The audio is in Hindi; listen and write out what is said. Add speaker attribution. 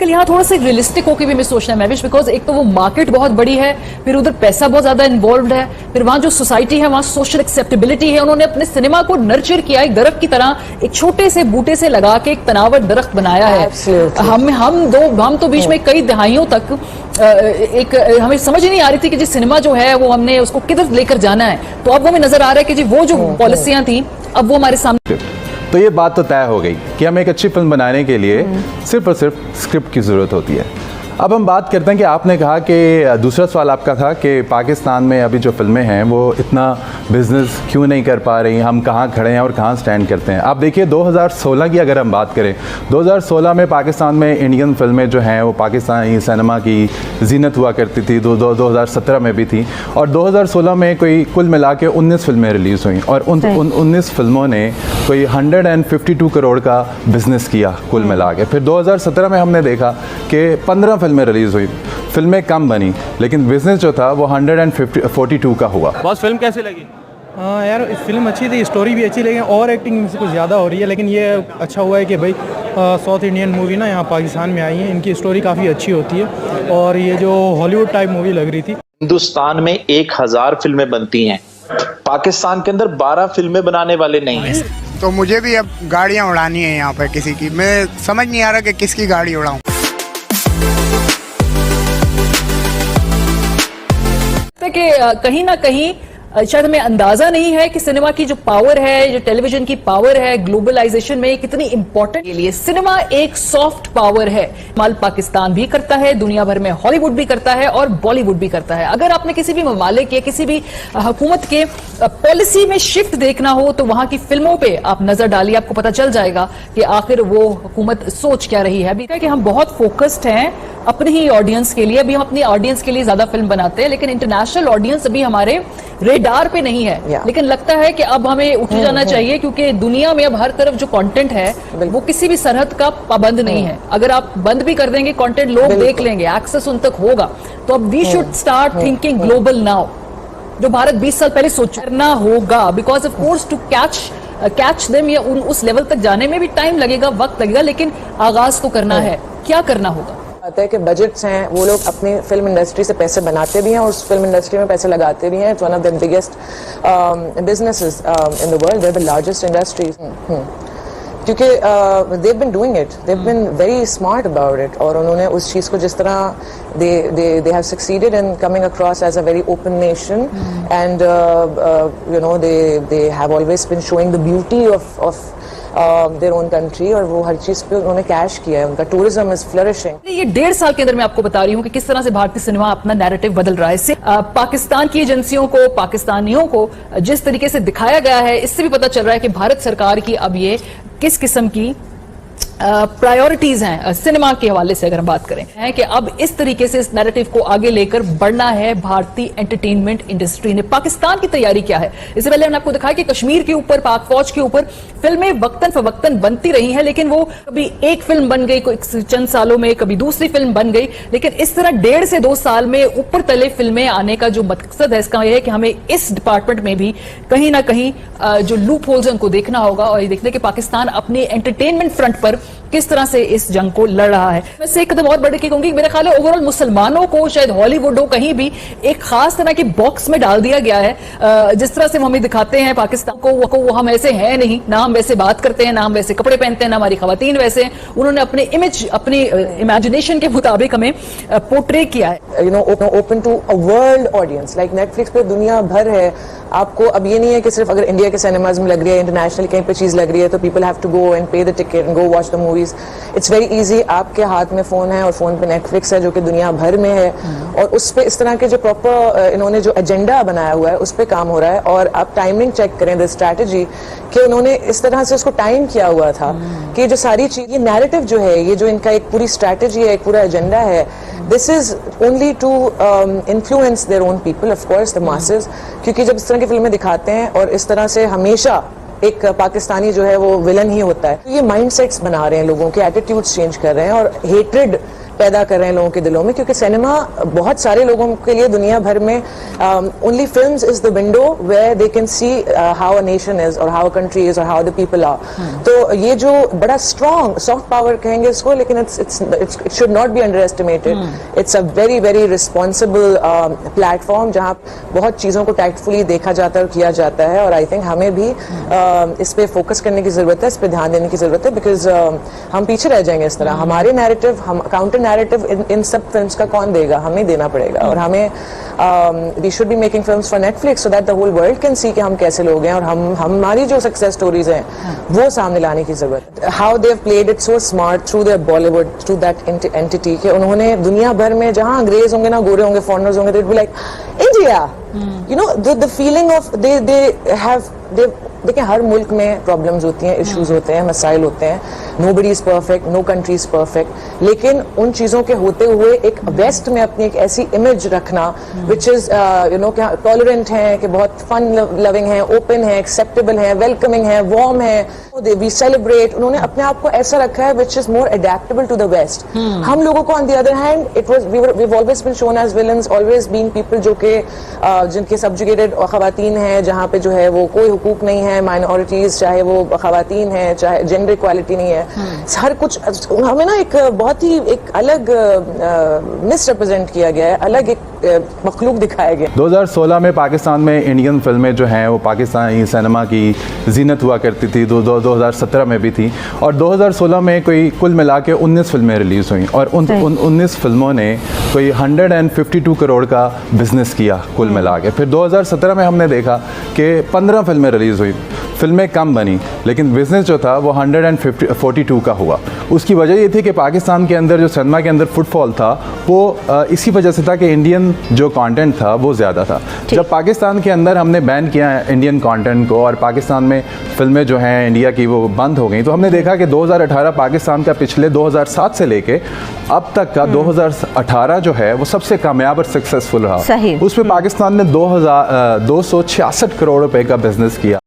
Speaker 1: वेल यहाँ थोड़ा सा रियलिस्टिक होकर भी हमें सोचना है महविश, बिकॉज एक तो वो मार्केट बहुत बड़ी है, फिर उधर पैसा बहुत ज्यादा इन्वॉल्व है, फिर वहां जो सोसाइटी है वहां सोशल एक्सेप्टेबिलिटी है। उन्होंने अपने सिनेमा को नर्चर किया, एक दरख्त की तरह एक छोटे से बूटे से लगा के एक तनावर दरख्त बनाया है। हम तो बीच में कई दहाइयों तक एक हमें समझ ही नहीं आ रही थी कि जी सिनेमा जो है वो हमने उसको किधर लेकर जाना है। तो अब हमें नजर आ रहा है कि जी वो जो पॉलिसियां थी अब वो हमारे सामने।
Speaker 2: तो ये बात तो तय हो गई कि हमें एक अच्छी फिल्म बनाने के लिए सिर्फ और सिर्फ स्क्रिप्ट की ज़रूरत होती है। अब हम बात करते हैं कि आपने कहा कि दूसरा सवाल आपका था कि पाकिस्तान में अभी जो फिल्में हैं वो इतना बिजनेस क्यों नहीं कर पा रही, हम कहाँ खड़े हैं और कहाँ स्टैंड करते हैं। आप देखिए 2016 की अगर हम बात करें, 2016 में पाकिस्तान में इंडियन फिल्में जो हैं वो पाकिस्तानी सिनेमा की जीनत हुआ करती थी, 2017 में भी थी, और 2016 में कोई कुल मिला के 19 फिल्में रिलीज़ हुई और उन 19 फिल्मों ने कोई 152 करोड़ का बिज़नेस किया कुल मिला के। फिर 2017 में हमने देखा कि 15 फिल्में रिलीज़ हुई, फिल्में कम बनी, लेकिन बिजनेस जो था वो 142 का हुआ।
Speaker 3: बॉस फिल्म कैसी लगी?
Speaker 4: हाँ यार, फिल्म अच्छी थी, स्टोरी भी अच्छी, लेकिन ओवर एक्टिंग से कुछ ज़्यादा हो रही है। लेकिन ये अच्छा हुआ है कि भाई साउथ इंडियन मूवी ना यहाँ पाकिस्तान में आई है, इनकी स्टोरी काफ़ी अच्छी होती है और ये जो हॉलीवुड टाइप मूवी लग रही थी।
Speaker 5: हिंदुस्तान में 1000 फिल्में बनती हैं, पाकिस्तान के अंदर 12 फिल्में बनाने वाले नहीं हैं।
Speaker 6: तो मुझे भी अब गाड़ियाँ उड़ानी है यहाँ पर किसी की, मैं समझ नहीं आ रहा कि किसकी गाड़ी उड़ाऊँ।
Speaker 1: कि कहीं ना कहीं शायद हमें अंदाजा नहीं है कि सिनेमा की जो पावर है, जो टेलीविजन की पावर है ग्लोबलाइजेशन में कितनी इंपॉर्टेंट के लिए सिनेमा एक सॉफ्ट पावर है। माल पाकिस्तान भी करता है, दुनिया भर में हॉलीवुड भी करता है और बॉलीवुड भी करता है। अगर आपने किसी भी ममालिक या किसी भी हुकूमत के पॉलिसी में शिफ्ट देखना हो तो वहां की फिल्मों पे आप नजर डालिए, आपको पता चल जाएगा कि आखिर वो हुकूमत सोच क्या रही है। अभी कि हम बहुत फोकस्ड हैं अपनी ही ऑडियंस के लिए, अभी हम अपनी ऑडियंस के लिए ज्यादा फिल्म बनाते हैं, लेकिन इंटरनेशनल ऑडियंस अभी हमारे रेडार पे नहीं है। लेकिन लगता है कि अब हमें उठ जाना चाहिए, क्योंकि दुनिया में अब हर तरफ जो कंटेंट है वो किसी भी सरहद का पाबंद नहीं है। अगर आप बंद भी कर देंगे कंटेंट लोग देख लेंगे, एक्सेस उन तक होगा। तो अब we should start thinking global now, जो भारत 20 साल पहले सोचना होगा, because of course to catch them या उस लेवल तक जाने में भी टाइम लगेगा, वक्त लगेगा, लेकिन आगाज तो करना है। क्या करना होगा?
Speaker 7: आता है कि बजट्स हैं, वो लोग अपनी फिल्म इंडस्ट्री से पैसे बनाते भी हैं और उस फिल्म इंडस्ट्री में पैसे लगाते भी हैं। It's one of the biggest businesses in the world, they are the largest industries, क्योंकि they have been doing it, they have been very smart about it. और उन्होंने उस चीज़ को जिस तरह they have succeeded in coming across as a very open nation, and you know they have always been showing the beauty of their own country, और वो हर चीज पे उन्होंने कैश किया है। उनका टूरिज्म इज फ्लरिशिंग।
Speaker 1: ये 1.5 साल के अंदर मैं आपको बता रही हूँ कि किस तरह से भारतीय सिनेमा अपना नैरेटिव बदल रहा है। इससे पाकिस्तान की एजेंसियों को, पाकिस्तानियों को जिस तरीके से दिखाया गया है, इससे भी पता चल रहा है कि भारत सरकार की अब ये किस किस्म की प्रायोरिटीज हैं सिनेमा के हवाले से। अगर हम बात करें है कि अब इस तरीके से इस नैरेटिव को आगे लेकर बढ़ना है भारतीय एंटरटेनमेंट इंडस्ट्री ने। पाकिस्तान की तैयारी क्या है? इससे पहले हमने आपको दिखाया कि कश्मीर के ऊपर, पाक फौज के ऊपर फिल्में वक्तन फवक्तन बनती रही हैं, लेकिन वो कभी एक फिल्म बन गई चंद सालों में, कभी दूसरी फिल्म बन गई। लेकिन इस तरह 1.5 से 2 साल में ऊपर तले फिल्में आने का जो मकसद है इसका यह है कि हमें इस डिपार्टमेंट में भी कहीं ना कहीं जो लूप होल्स हैं उनको देखना होगा और ये देखना कि पाकिस्तान अपने एंटरटेनमेंट फ्रंट पर किस तरह से इस जंग को लड़ रहा है। मैं से एक कदम और बढ़ के कहूंगी, मेरा ख्याल है ओवरऑल मुसलमानों को, शायद हॉलीवुड हो, कहीं भी एक खास तरह के बॉक्स में डाल दिया गया है। जिस तरह से हम हमें दिखाते हैं पाकिस्तान को, वो हम ऐसे हैं नहीं, ना हम वैसे बात करते हैं, ना हम वैसे कपड़े पहनते हैं, ना हमारी खवातीन वैसे हैं। उन्होंने अपने इमेज, अपनी इमेजिनेशन के मुताबिक हमें पोर्ट्रे किया है।
Speaker 7: You know open to a world audience, like Netflix पे दुनिया भर है। आपको अब ये नहीं है कि सिर्फ अगर इंडिया के सिनेमाज में लग रही है, इंटरनेशनल कहीं पे चीज लग रही है तो people have to go and pay the ticket and go watch the movies. It's very easy, आपके हाथ में फोन है और फोन पे नेटफ्लिक्स है जो कि दुनिया भर में है, और उस पे इस तरह के जो प्रॉपर इन्होंने जो एजेंडा बनाया हुआ है उस पे काम हो रहा है। और आप टाइमिंग चेक करें द स्ट्रैटेजी कि उन्होंने इस तरह से उसको टाइम किया हुआ था कि जो सारी चीज, ये नैरेटिव जो है, ये जो इनका एक पूरी स्ट्रैटेजी है, एक पूरा एजेंडा है, this is only to influence their own people, of course the masses. क्योंकि जब इस तरह की फिल्में दिखाते हैं और इस तरह से हमेशा एक पाकिस्तानी जो है वो विलन ही होता है, तो ये माइंडसेट्स बना रहे हैं, लोगों के एटीट्यूड्स चेंज कर रहे हैं और हेट्रेड पैदा कर रहे हैं लोगों के दिलों में, क्योंकि सिनेमा बहुत सारे लोगों के लिए दुनिया भर में only films is the window where they can see how a nation is और हाउ अ कंट्री इज और हाउ द पीपल आर। तो ये जो बड़ा स्ट्रॉन्ग सॉफ्ट पावर कहेंगे इसको, लेकिन it should not be under estimated. It's a very very responsible platform जहाँ बहुत चीज़ों को टैक्टफुली देखा जाता है और किया जाता है, और आई थिंक हमें भी इस पे फोकस करने की जरूरत है, इस पे ध्यान देने की जरूरत है, बिकॉज हम पीछे रह जाएंगे इस तरह। हमारे नैरेटिव, हम काउंटर नैरेटिव इन सब फिल्म्स का कौन देगा? हमें देना पड़ेगा। और हमें we should be making films for Netflix so that the whole world can see कि हम कैसे लोग हैं, और हमारी जो सक्सेस स्टोरीज हैं वो सामने लाने की जरूरत है। How they have played it so smart through their Bollywood, through that entity, कि उन्होंने दुनिया भर में जहां अंग्रेज होंगे ना, गोरे होंगे, फॉरेनर्स होंगे, they will be like India, you know, the feeling of they देखिए हर मुल्क में प्रॉब्लम्स होती हैं, इश्यूज होते हैं, मसाइल होते हैं, nobody is perfect, no country is perfect, लेकिन उन चीज़ों के होते हुए एक वेस्ट में अपनी एक ऐसी इमेज रखना विच इज यू नो क्या टॉलरेंट है, कि बहुत फन लविंग है, ओपन है, एक्सेप्टेबल है, वेलकमिंग है, वार्म है, वी सेलिब्रेट। उन्होंने अपने आप को ऐसा रखा है which is more adaptable to the West. हम लोगों को on the other hand it was we always been shown as villains, always been people जो कि जिनके सब्जुगेटेड खवातीन हैं, जहाँ पे जो है वो कोई हुकूक नहीं है, माइनॉरिटीज, चाहे वो खवातीन है, चाहे जेंडर इक्वालिटी नहीं है, हर कुछ हमें ना एक बहुत ही एक अलग मिसरिप्रेजेंट किया गया है, अलग एक मखलूक दिखाया गया।
Speaker 2: 2016 में पाकिस्तान में इंडियन फिल्में जो हैं वो पाकिस्तानी सिनेमा की जीनत हुआ करती थी, 2017 में भी थी, और 2016 में कोई कुल मिला के 19 फिल्में रिलीज़ हुई, और उन 19 फिल्मों ने कोई 152 करोड़ का बिजनेस किया कुल मिला के। फिर 2017 में हमने देखा कि 15 फिल्में रिलीज़ हुई, फिल्में कम बनी, लेकिन बिज़नेस जो था वो 142 का हुआ। उसकी वजह ये थी कि पाकिस्तान के अंदर जो सिनेमा के अंदर फुटफॉल था वो इसी वजह से था कि इंडियन जो कंटेंट था वो ज़्यादा था। जब पाकिस्तान के अंदर हमने बैन किया इंडियन कंटेंट को और पाकिस्तान में फिल्में जो हैं इंडिया की वो बंद हो गई, तो हमने देखा कि 2018 पाकिस्तान का पिछले 2007 से लेके अब तक का 2018 जो है वो सबसे कामयाब और सक्सेसफुल रहा। उसमें पाकिस्तान ने 266 करोड़ रुपए का बिजनेस किया।